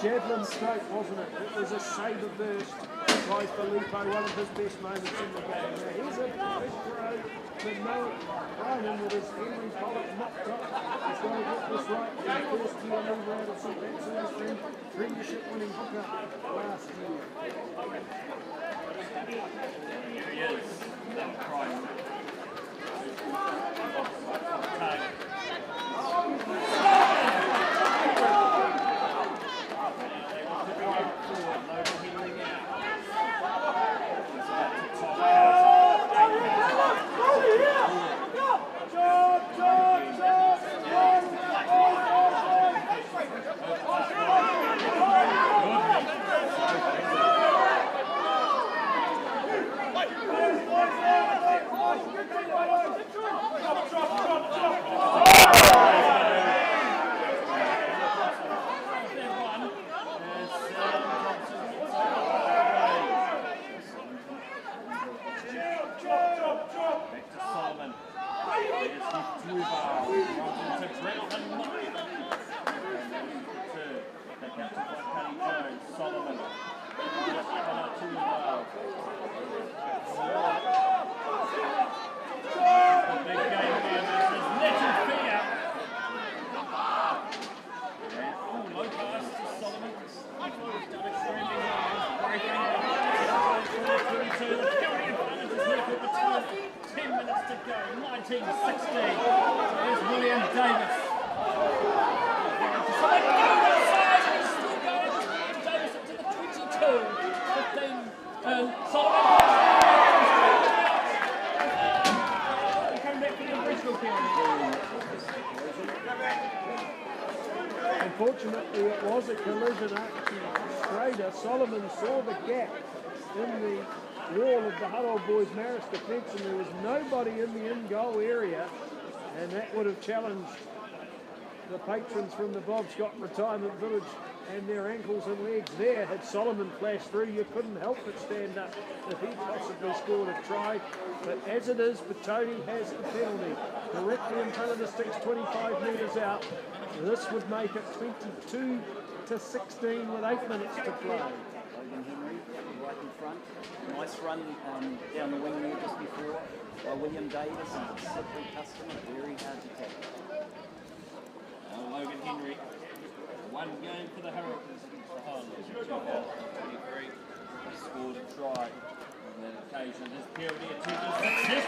Speaker 1: Javelin stroke, wasn't it? It was a sabre burst by Filippo, one of his best moments in the game. Now here's a big throw to Noah Ryan with his Henry Pollock knocked up. He's going to get this right in the first year move out of St. Vincent's friend, premiership winning hooker last year.
Speaker 2: Here he is. That crying. There's William Davis. Davis up to the 22. 15. And Solomon. Coming back for the original penalty.
Speaker 1: Unfortunately, it was a collision. Schrader, Solomon saw the gap in the wall of the Hutt Old Boys Marist defence, and there was nobody in the in-goal area, and that would have challenged the patrons from the Bob Scott Retirement Village and their ankles and legs there. Had Solomon flashed through, you couldn't help but stand up if he possibly scored a try. But as it is, Petone has a penalty directly in front of the sticks, 25 metres out. This would make it 22 to 16 with 8 minutes to play.
Speaker 3: Logan Henry right in front. Nice run down the wing there just before by William Davis. And a slippery customer, very hard to tackle.
Speaker 2: Logan Henry, one game for the Hurricanes against the Highlanders in 2023. He scored a try on that occasion. His penalty attempt is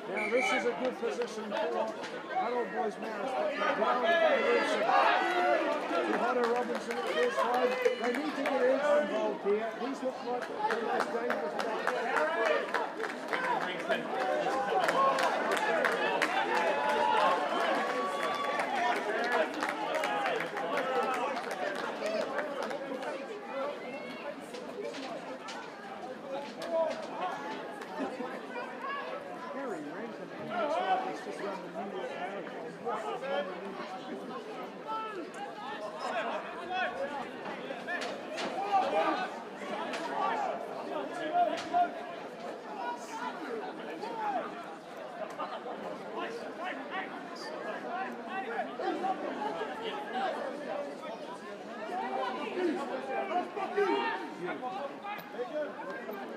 Speaker 1: Now this is a good position for Hutt Old Boys Marist. To Hunter Robinson at first side. They need to get Edge involved here. These look like the most dangerous players.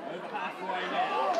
Speaker 2: Over halfway now.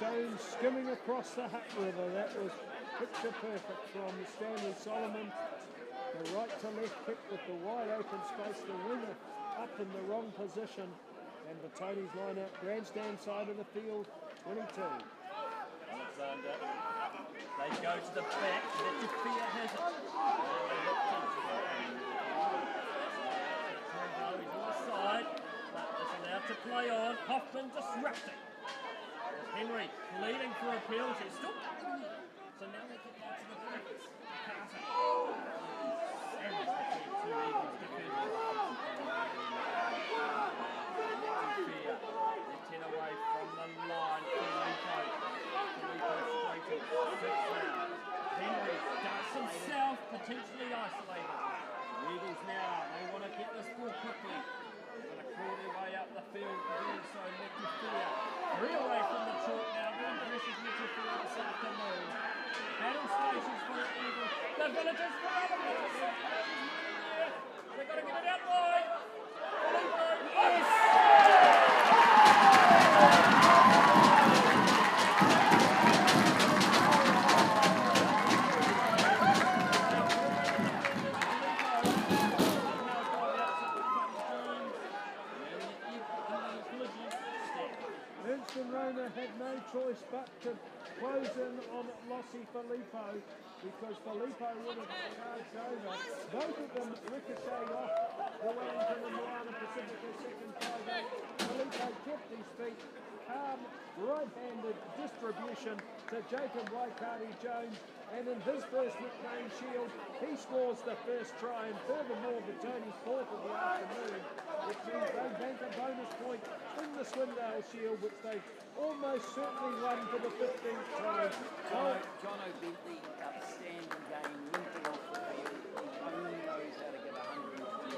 Speaker 1: Stone skimming across the Hutt River. That was picture perfect from Stanley Solomon. The right to left kick with the wide open space, the winger up in the wrong position, and Petone's line out, grandstand side of the field, 22.
Speaker 2: Alexander, they go to the back, Fear has it. He's on the side, but it's allowed to play on. Hoffman disrupting. Henry leading for appeals, he's still. So now they get out to the back. Carter. Sandwich between two Eagles defenders. Fear. They're 10 away from the line. Filippo straight to 6 now. Henry does himself, potentially isolated. The Eagles now, they want to get this ball quickly. They're going to crawl their way up the field, doing so Matthew Fear. 3 away from the chalk now, very impressive Matthew Fear this afternoon. Battle stations for the Eagles. The Villagers for the Villagers. They've got to get it out wide. Yes!
Speaker 1: Winston Rona had no choice but to close in on Lossie Filippo, because Filippo would have charged over. Both of them ricocheted off the Wellington and Moana Pacifica second 5-8. Filippo kept his feet, calm, right-handed distribution to Jacob Waikari-Jones, and in his first McBain Shield, he scores the first try, and furthermore, Petone's fourth of the afternoon, which means they bank a bonus point in the Swindale Shield, which they almost certainly won for the 15th time.
Speaker 3: Jono Bentley, outstanding game, limping off the field. He only knows how to get 120.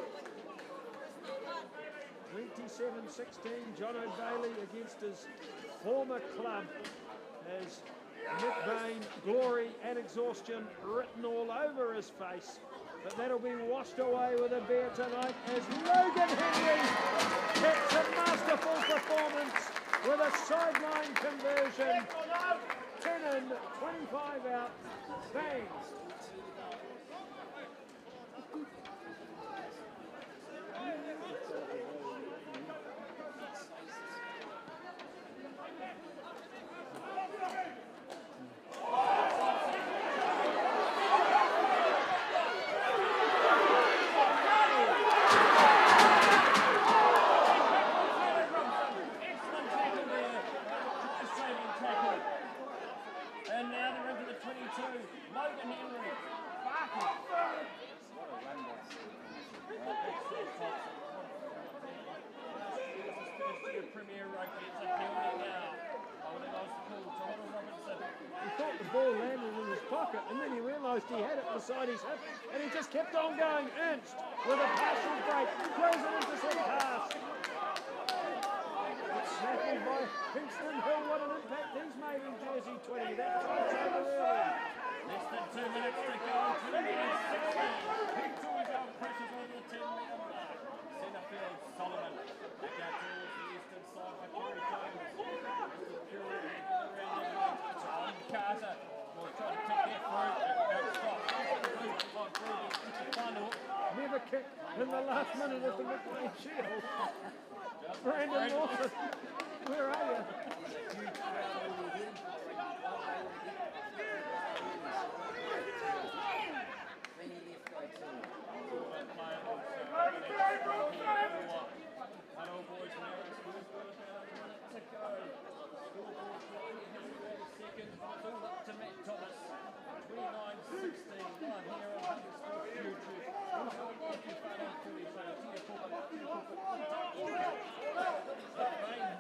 Speaker 1: 27-16, Jono Bailey against his former club as McBain, glory and exhaustion written all over his face. But that'll be washed away with a beer tonight as Logan Henry gets a masterful performance with a sideline conversion. 10 in, 25 out, bang.
Speaker 2: And now they're into the 22. Logan Henry. Barker. What a run by This is first year Premier Rugby. It's a penalty now. Holding on to pull. Toronto Robinson.
Speaker 1: He thought the ball landed in his pocket, and then he realised he had it beside his hip, and he just kept on going. Ernst with a partial break, throws it into some pass. Snatched by Kingston Hill. What an impact he's made in jersey 20. That time's over early.
Speaker 2: Less than 2 minutes to go. 2 minutes 16. Petone down pressures over the 10-metre mark. Centre field, Solomon. Back out towards the eastern side by Kerry Jones. John Carter will try to pick their fruit.
Speaker 1: Never kicked in the last minute of the McBain Shield. Brandon Lawson, where are you?
Speaker 2: To Matt Thomas, 29-16, 1 here on YouTube. McBain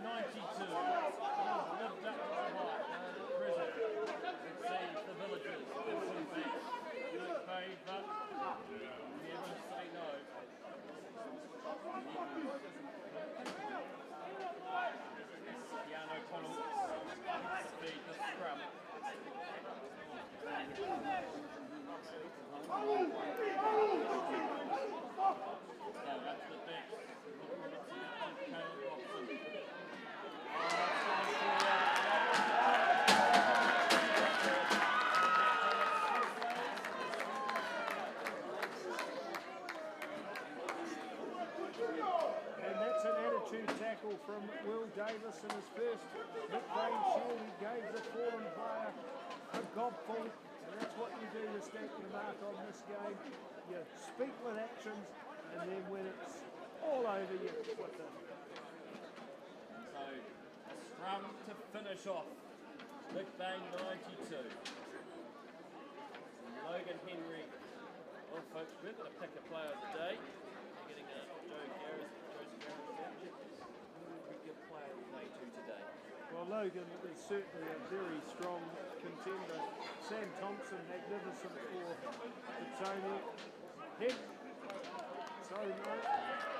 Speaker 1: Davis in his first McBain shield. He gave the fallen player a gobful, and that's what you do to stamp your mark on this game. You speak with actions, and then when it's all over, you flip it.
Speaker 2: So a scrum to finish off. McBain 92. Logan Henry. Well, folks, we're going to pick a player of the day. We're getting Joe Garrett. Who we give player of the day to today?
Speaker 1: Well, Logan is certainly a very strong contender. Sam Thompson, magnificent for Petone. Head. So, no.